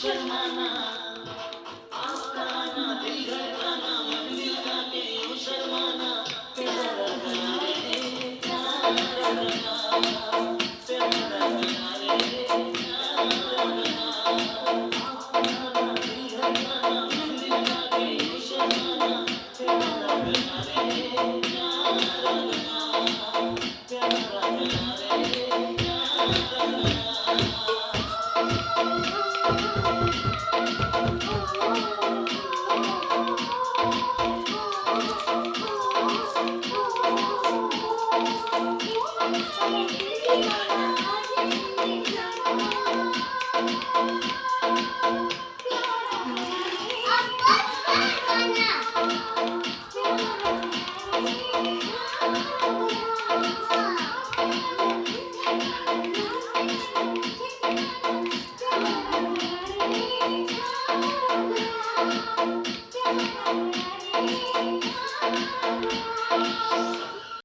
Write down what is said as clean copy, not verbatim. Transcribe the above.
शर्माना आस्ताना दिल धड़काना मन मिल जाके यूं शर्माना प्यारा गया रे प्यारा गया प्यारा गया रे प्यारा गया आस्ताना दिल धड़काना मन मिल जाके यूं शर्माना प्यारा गया रे प्यारा गया प्यारा गया रे प्यारा गया Thank you.